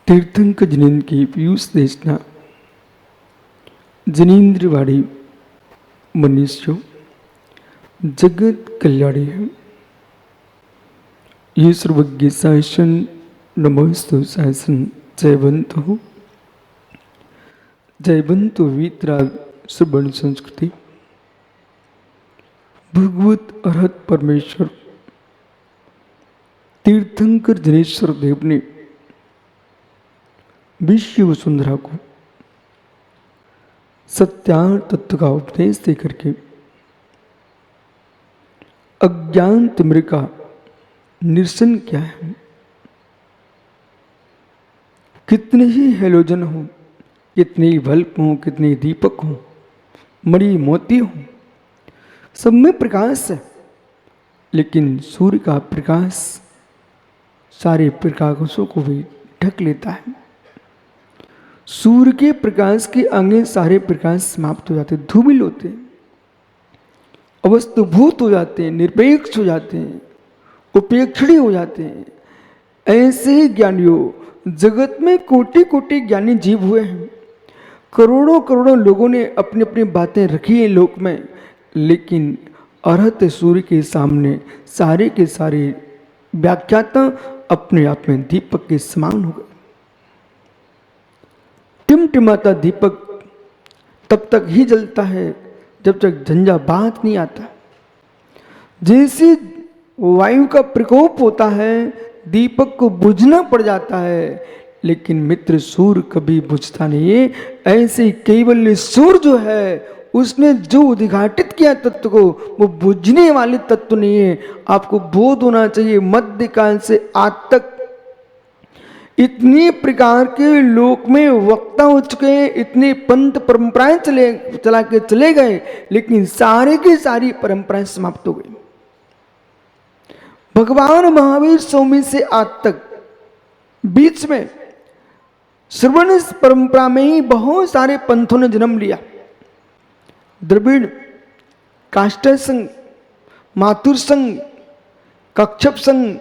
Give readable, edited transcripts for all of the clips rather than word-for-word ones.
तीर्थंकर जिनेन्द्र की पीयूष देशना जिनेन्द्रवाड़ी मनुष्यों जगत कल्याणी है। ये सर्वज्ञ शासन नमस्तु शासन जयवंतो वीतराग श्रवण संस्कृति भगवत अरहत परमेश्वर तीर्थंकर जनेश्वर देव ने विश्व वसुंधरा को सत्यार्थ तत्व का उपदेश देकर के अज्ञान तिमिर का निरसन किया है। कितने ही हेलोजन हो, कितने ही बल्ब हो, कितने ही दीपक हो, मणि मोती हो, सब में प्रकाश है, लेकिन सूर्य का प्रकाश सारे प्रकाशों को भी ढक लेता है। सूर्य के प्रकाश के आगे सारे प्रकाश समाप्त हो जाते, धूमिल होते, अवस्तुभूत हो जाते हैं, निरपेक्ष हो जाते हैं, उपेक्षणीय हो जाते हैं। ऐसे ही ज्ञानियों जगत में कोटि कोटि ज्ञानी जीव हुए हैं। करोड़ों करोड़ों लोगों ने अपनी अपनी बातें रखी हैं लोक में, लेकिन अरहत सूर्य के सामने सारे के सारे व्याख्याता अपने आप में दीपक के समान हो गए। टिमटिमाता दीपक तब तक ही जलता है जब तक झंझावात नहीं आता। जैसे वायु का प्रकोप होता है, दीपक को बुझना पड़ जाता है, लेकिन मित्र सूर्य कभी बुझता नहीं है। ऐसे केवल सूर्य जो है उसने जो उद्घाटित किया तत्व को, वो बुझने वाले तत्व नहीं है। आपको बोध होना चाहिए मध्यकाल से आज तक इतनी प्रकार के लोक में वक्ता हो चुके हैं, इतनी पंथ परंपराएं चला के चले गए, लेकिन सारे की सारी परंपराएं समाप्त हो गई। भगवान महावीर स्वामी से आज तक बीच में श्रवण परंपरा में ही बहुत सारे पंथों ने जन्म लिया। द्रविड़, काष्ठ संघ, माथुर संघ, कच्छप संघ,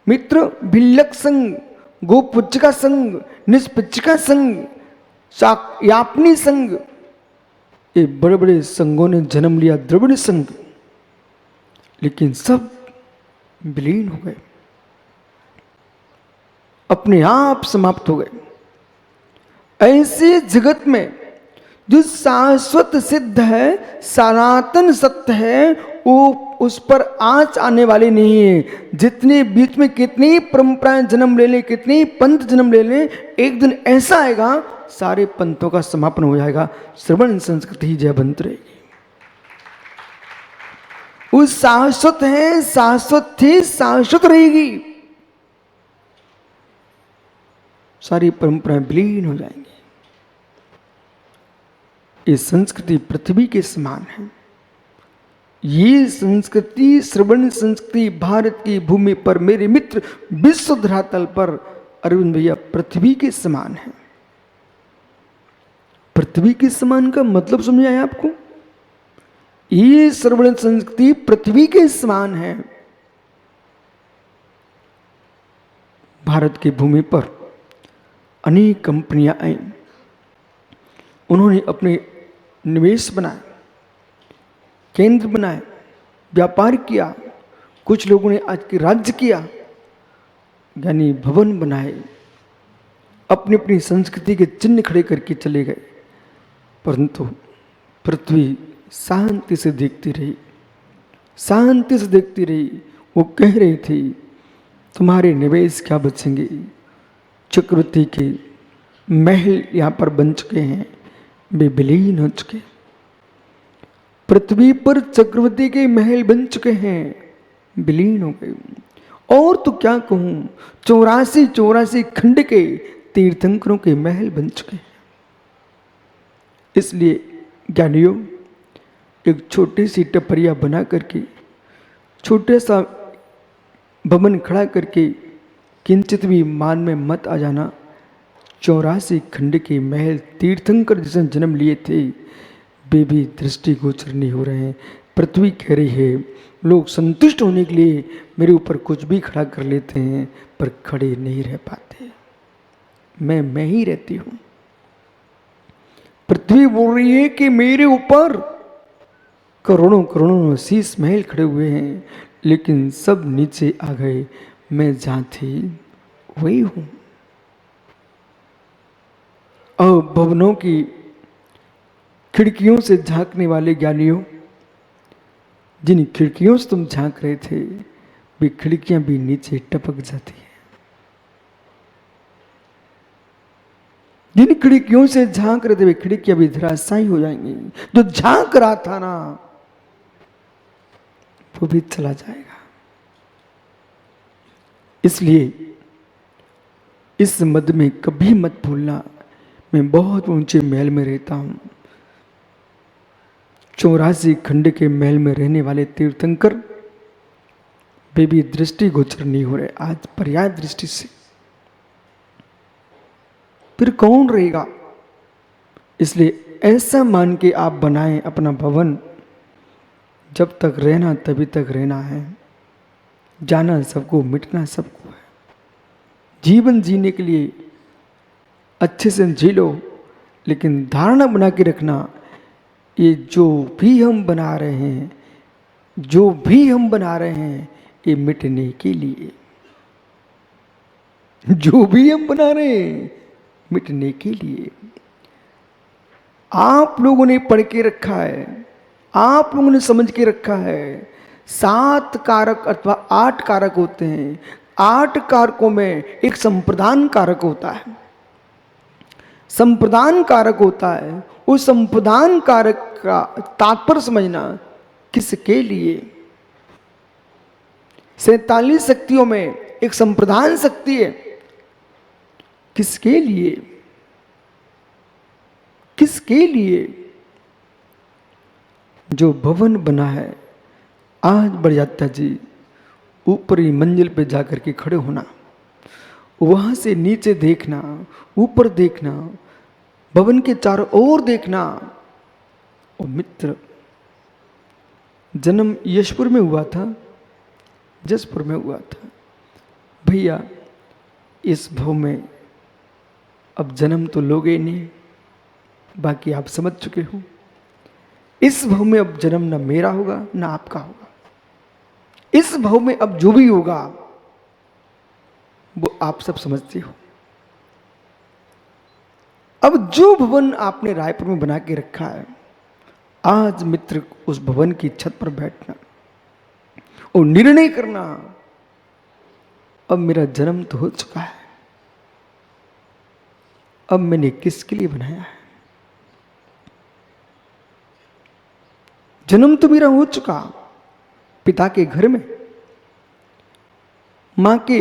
मित्र भिल्लक संघ, गोपुच्छका संघ, निष्पक्षका संघ, यापनी संघ, ये बड़े बड़े संघों ने जन्म लिया। द्रविड़ संघ, लेकिन सब विलीन हो गए, अपने आप समाप्त हो गए। ऐसे जगत में जो शाश्वत सिद्ध है, सनातन सत्य है, वो उस पर आँच आने वाले नहीं है। जितने बीच में कितनी परंपराएं जन्म ले लें, कितने पंथ जन्म ले लें, एक दिन ऐसा आएगा सारे पंथों का समापन हो जाएगा। श्रवण संस्कृति ही जयवंत रहेगी। वो शाश्वत है, शाश्वत थी, शाश्वत रहेगी। सारी परंपराएं विलीन हो जाएंगी। ये संस्कृति पृथ्वी के समान है। ये संस्कृति, श्रवण संस्कृति भारत की भूमि पर, मेरे मित्र विश्व धरातल पर अरविंद भैया पृथ्वी के समान है। पृथ्वी के समान का मतलब समझ आया आपको? ये श्रवण संस्कृति पृथ्वी के समान है। भारत की भूमि पर अनेक कंपनियां आई, उन्होंने अपने निवेश बनाए, केंद्र बनाए, व्यापार किया। कुछ लोगों ने आज के राज्य किया, यानी भवन बनाए, अपनी अपनी संस्कृति के चिन्ह खड़े करके चले गए। परंतु पृथ्वी शांति से देखती रही, शांति से देखती रही। वो कह रही थी तुम्हारे निवेश क्या बचेंगे, चक्रवर्ती के महल यहाँ पर बन चुके हैं, वे विलीन हो चुके। पृथ्वी पर चक्रवर्ती के महल बन चुके हैं, विलीन हो गए। और तो क्या कहूं, 84 खंड के तीर्थंकरों के महल बन चुके हैं। इसलिए ज्ञानियों, एक छोटी सी टपरिया बना करके, छोटे सा भवन खड़ा करके किंचित भी मान में मत आ जाना। 84 खंड के महल तीर्थंकर जिसने जन्म लिए थे, वे भी दृष्टिगोचर नहीं हो रहे हैं। पृथ्वी कह रही है लोग संतुष्ट होने के लिए मेरे ऊपर कुछ भी खड़ा कर लेते हैं, पर खड़े नहीं रह पाते। मैं ही रहती हूं। पृथ्वी बोल रही है कि मेरे ऊपर करोड़ों करोड़ों शीश महल खड़े हुए हैं, लेकिन सब नीचे आ गए, मैं जहां थी वही हूं। और भवनों की खिड़कियों से झांकने वाले ज्ञानियों, जिन खिड़कियों से तुम झांक रहे थे, वे खिड़कियां भी नीचे टपक जाती हैं। जिन खिड़कियों से झांक रहे थे, वे खिड़कियां भी धराशायी हो जाएंगी। जो झांक रहा था ना, वो भी चला जाएगा। इसलिए इस मद में कभी मत भूलना, मैं बहुत ऊंचे महल में रहता हूं। 84 खंड के महल में रहने वाले तीर्थंकर वे भी दृष्टि गोचर नहीं हो रहे आज पर्याय दृष्टि से। फिर कौन रहेगा? इसलिए ऐसा मान के आप बनाएं अपना भवन, जब तक रहना तभी तक रहना है, जाना सबको, मिटना सबको है। जीवन जीने के लिए अच्छे से जी लो, लेकिन धारणा बना के रखना, ये जो भी हम बना रहे हैं, जो भी हम बना रहे हैं, ये मिटने के लिए। जो भी हम बना रहे हैं मिटने के लिए। आप लोगों ने पढ़ के रखा है, आप लोगों ने समझ के रखा है, 7 कारक अथवा 8 कारक होते हैं। 8 कारकों में एक संप्रदान कारक होता है। संप्रदान कारक होता है, उस संप्रदान कारक का तात्पर्य समझना, किसके लिए। 47 शक्तियों में एक संप्रदान शक्ति है, किसके लिए, किसके लिए। जो भवन बना है, आज बड़जात्या जी ऊपरी मंजिल पे जाकर के खड़े होना, वहां से नीचे देखना, ऊपर देखना, भवन के चारों ओर देखना। और मित्र, जन्म यशपुर में हुआ था, जसपुर में हुआ था। भैया इस भव में अब जन्म तो लोगे नहीं, बाकी आप समझ चुके हो। इस भव में अब जन्म ना मेरा होगा ना आपका होगा। इस भव में अब जो भी होगा वो आप सब समझते हो। अब जो भवन आपने रायपुर में बना के रखा है, आज मित्र उस भवन की छत पर बैठना और निर्णय करना, अब मेरा जन्म तो हो चुका है, अब मैंने किसके लिए बनाया है। जन्म तो मेरा हो चुका पिता के घर में, मां के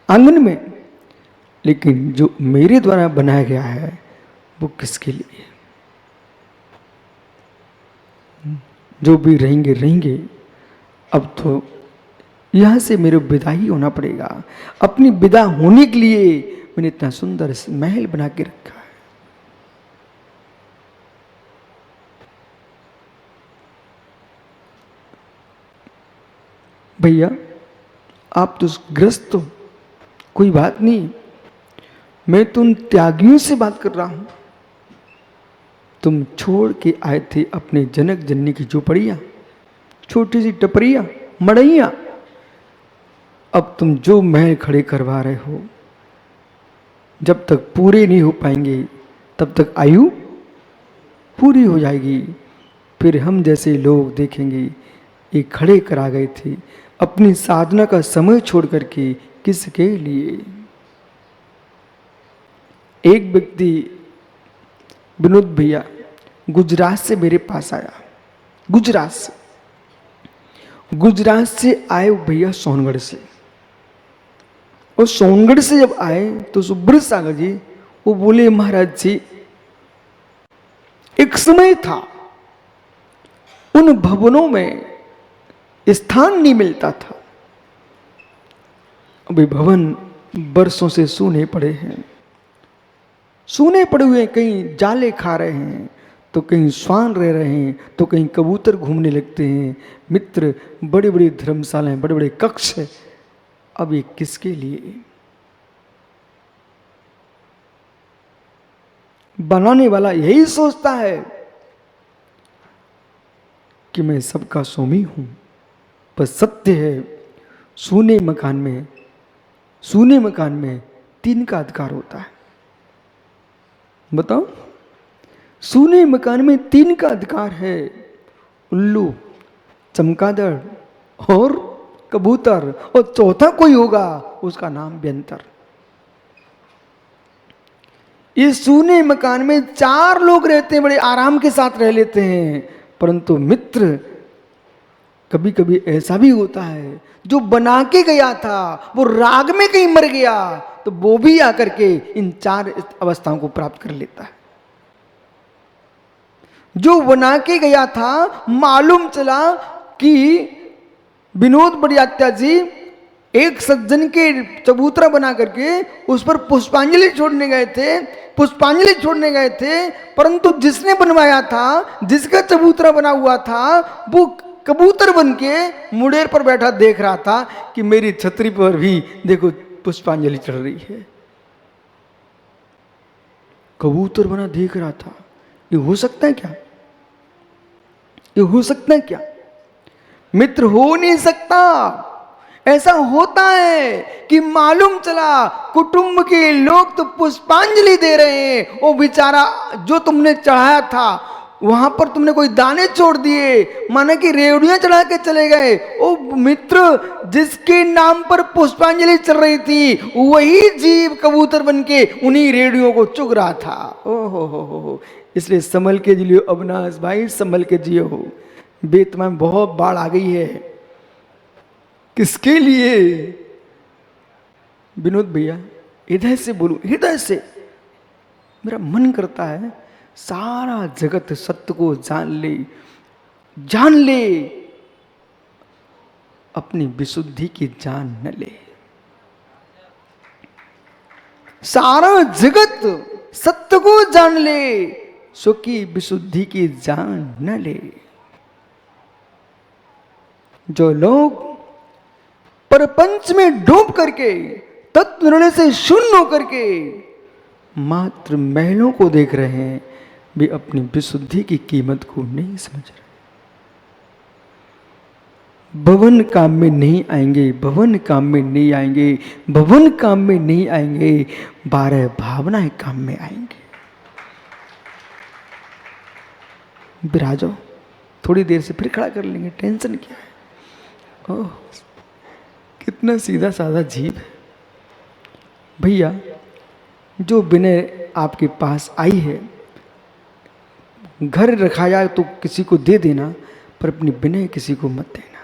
आंगन में, लेकिन जो मेरे द्वारा बनाया गया है वो किसके लिए। जो भी रहेंगे रहेंगे, अब तो यहां से मेरे विदा ही होना पड़ेगा। अपनी विदा होने के लिए मैंने इतना सुंदर महल बना के रखा है। भैया आप तो ग्रस्त हो, कोई बात नहीं, मैं तो उन त्यागियों से बात कर रहा हूं। तुम छोड़ के आए थे अपने जनक जननी की झोपड़ियां, छोटी सी टपरियां, मड़ैया। अब तुम जो महल खड़े करवा रहे हो, जब तक पूरे नहीं हो पाएंगे तब तक आयु पूरी हो जाएगी। फिर हम जैसे लोग देखेंगे ये खड़े करा गए थे अपनी साधना का समय छोड़ करके, किसके लिए। एक व्यक्ति विनोद भैया गुजरात से मेरे पास आया। गुजरात से आए वो भैया सोनगढ़ से। और सोनगढ़ से जब आए तो सुब्रत सागर जी वो बोले, महाराज जी एक समय था उन भवनों में स्थान नहीं मिलता था, अभी भवन बरसों से सूने पड़े हैं, सूने पड़े हुए, कहीं जाले खा रहे हैं, तो कहीं श्वान रह रहे हैं, तो कहीं कबूतर घूमने लगते हैं। मित्र, बड़ी बड़ी धर्मशालाएं, बड़े बड़े कक्ष है, अब ये किसके लिए। बनाने वाला यही सोचता है कि मैं सबका स्वामी हूं, पर सत्य है सूने मकान में 3 का अधिकार होता है। बताओ, सूने मकान में 3 का अधिकार है, उल्लू, चमगादड़ और कबूतर, और चौथा कोई होगा उसका नाम व्यंतर। इस सूने मकान में 4 लोग रहते हैं, बड़े आराम के साथ रह लेते हैं, परंतु मित्र कभी कभी ऐसा भी होता है जो बना के गया था वो राग में कहीं मर गया तो वो भी आकर के इन 4 अवस्थाओं को प्राप्त कर लेता है। जो बना के गया था, मालूम चला कि विनोद बड़ियात्या जी एक सज्जन के चबूतरा बना करके उस पर पुष्पांजलि छोड़ने गए थे, परंतु जिसने बनवाया था, जिसका चबूतरा बना हुआ था, वो कबूतर बन के मुड़ेर पर बैठा देख रहा था कि मेरी छतरी पर भी देखो पुष्पांजलि चढ़ रही है। कबूतर बना देख रहा था। ये हो सकता है क्या? ये हो सकता है क्या? मित्र, हो नहीं सकता। ऐसा होता है कि मालूम चला कुटुंब के लोग तो पुष्पांजलि दे रहे हैं, वो बेचारा जो तुमने चढ़ाया था वहां पर तुमने कोई दाने छोड़ दिए, माना कि रेवड़ियां चढ़ा के चले गए। ओ मित्र, जिसके नाम पर पुष्पांजलि चल रही थी वही जीव कबूतर बन के उन्हीं रेवड़ियों को चुग रहा था। ओ हो। इसलिए संभल के जियो अविनाश भाई, संभल के जियो। बेतमा में बहुत बाढ़ आ गई है। किसके लिए? विनोद भैया, हृदय से बोलूं, हृदय से मेरा मन करता है सारा जगत सत्य को जान ले, अपनी विशुद्धि की जान न ले। सारा जगत सत्य को जान ले, सो की विशुद्धि की जान न ले। जो लोग परपंच में डूब करके तत्व निर्णय से शून्य होकर के मात्र महलों को देख रहे हैं, वे अपनी विशुद्धि की कीमत को नहीं समझ रहे। भवन काम में नहीं आएंगे, भवन काम में नहीं आएंगे, भवन काम में नहीं आएंगे, 12 भावनाएं काम में आएंगे। विराजो, थोड़ी देर से फिर खड़ा कर लेंगे, टेंशन क्या है। ओह, कितना सीधा साधा जीव है भैया। जो विनय आपके पास आई है, घर रखा जाए तो किसी को दे देना, पर अपनी विनय किसी को मत देना।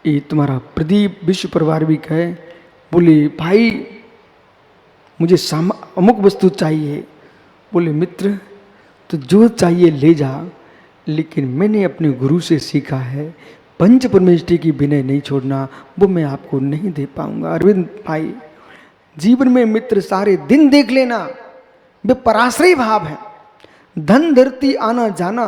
ये तुम्हारा प्रदीप विश्व परिवार भी कहे, बोले भाई मुझे अमुक वस्तु चाहिए। बोले मित्र, तो जो चाहिए ले जा, लेकिन मैंने अपने गुरु से सीखा है पंच परमेष्टि की विनय नहीं छोड़ना, वो मैं आपको नहीं दे पाऊंगा। अरविंद भाई, जीवन में मित्र सारे दिन देख लेना, वे पराश्रय भाव है। धन धरती आना जाना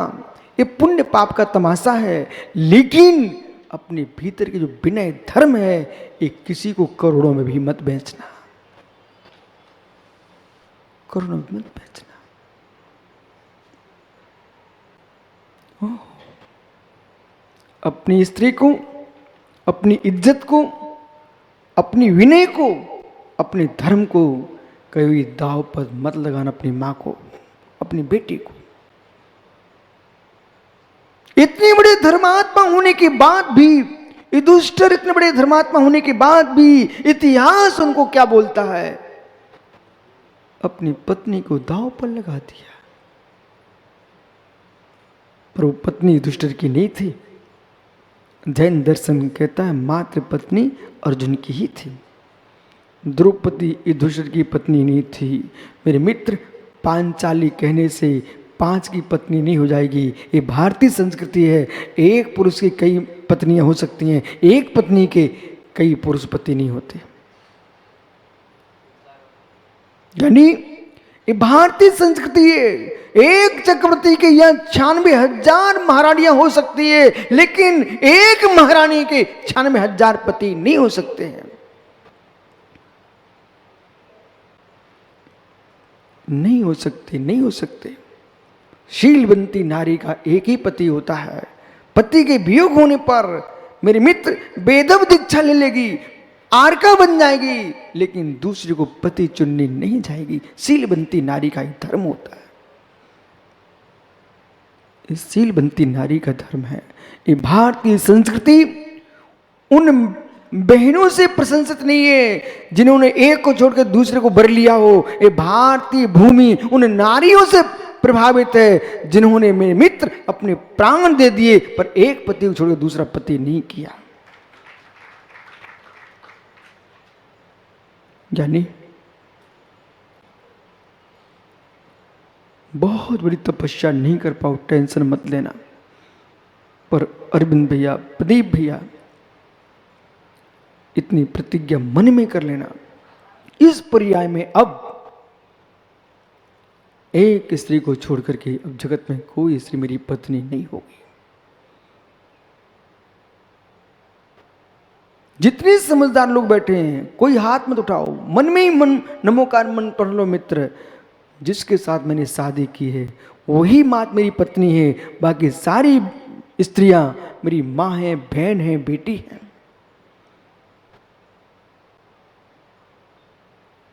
ये पुण्य पाप का तमाशा है, लेकिन अपने भीतर के जो विनय धर्म है, ये किसी को करोड़ों में भी मत बेचना, करोड़ों में मत बेचना। अपनी स्त्री को, अपनी इज्जत को, अपनी विनय को, अपने धर्म को कभी दाव पर मत लगाना। अपनी मां को, अपनी बेटी को। इतने बड़े धर्मात्मा होने के बाद भी, युधिष्ठिर इतने बड़े धर्मात्मा होने के बाद भी इतिहास उनको क्या बोलता है? अपनी पत्नी को दाव पर लगा दिया। पर वो पत्नी युधिष्ठिर की नहीं थी। जैन दर्शन कहता है मात्र पत्नी अर्जुन की ही थी। द्रौपदी युधिष्ठिर की पत्नी नहीं थी। मेरे मित्र, पांचाली कहने से 5 की पत्नी नहीं हो जाएगी। ये भारतीय संस्कृति है। एक पुरुष की कई पत्नियां हो सकती हैं, एक पत्नी के कई पुरुष पति नहीं होते। यानी ये भारतीय संस्कृति है। एक चक्रवर्ती के यहाँ 96,000 महारानियां हो सकती है, लेकिन एक महारानी के 96,000 पति नहीं हो सकते हैं। नहीं हो सकते, नहीं हो सकते। शीलवंती नारी का एक ही पति होता है। पति के वियोग होने पर मेरे मित्र बेदब दीक्षा ले लेगी, आरका बन जाएगी, लेकिन दूसरे को पति चुनने नहीं जाएगी। शीलवंती नारी का एक धर्म होता है। इस शीलवंती नारी का धर्म है। ये भारतीय संस्कृति उन बहनों से प्रशंसित नहीं है जिन्होंने एक को छोड़कर दूसरे को बर लिया हो। ये भारतीय भूमि उन नारियों से प्रभावित है जिन्होंने मेरे मित्र अपने प्राण दे दिए पर एक पति को छोड़कर दूसरा पति नहीं किया। यानी बहुत बड़ी तपस्या नहीं कर पाओ, टेंशन मत लेना। पर अरविंद भैया, प्रदीप भैया, इतनी प्रतिज्ञा मन में कर लेना, इस पर्याय में अब एक स्त्री को छोड़कर के अब जगत में कोई स्त्री मेरी पत्नी नहीं होगी। जितने समझदार लोग बैठे हैं कोई हाथ मत उठाओ, मन में ही मन नमोकार मन पढ़ लो। मित्र, जिसके साथ मैंने शादी की है वही मात मेरी पत्नी है, बाकी सारी स्त्रियां मेरी मां है, बहन है, बेटी है।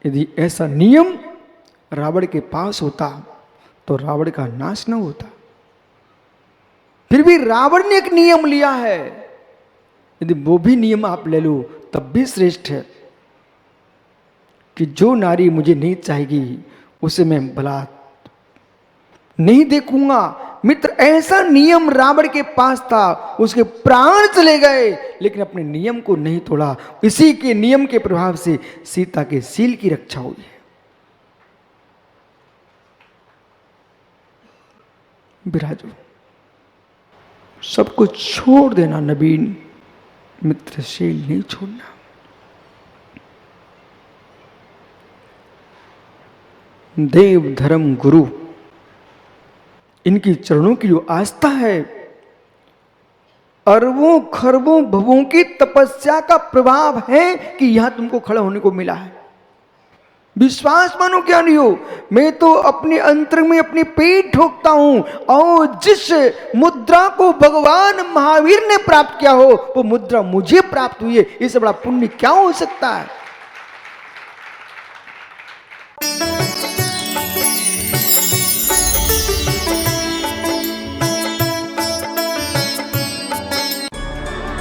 यदि ऐसा नियम रावण के पास होता तो रावण का नाश न होता। फिर भी रावण ने एक नियम लिया है, यदि वो भी नियम आप ले लो तब भी श्रेष्ठ है कि जो नारी मुझे नहीं चाहेगी उसे मैं भला नहीं देखूंगा। मित्र, ऐसा नियम रावण के पास था, उसके प्राण चले गए लेकिन अपने नियम को नहीं तोड़ा। इसी के नियम के प्रभाव से सीता के शील की रक्षा हुई है। विराजो, सब कुछ छोड़ देना नवीन, मित्र शील नहीं छोड़ना। देव धर्म गुरु, इनकी चरणों की जो आस्था है, अरबों खरबों भवों की तपस्या का प्रभाव है कि यहां तुमको खड़ा होने को मिला है। विश्वास मानो क्या नहीं हो, मैं तो अपने अंतर में अपनी पेट ठोकता हूं और जिस मुद्रा को भगवान महावीर ने प्राप्त किया हो वो मुद्रा मुझे प्राप्त हुई है। इससे बड़ा पुण्य क्या हो सकता है।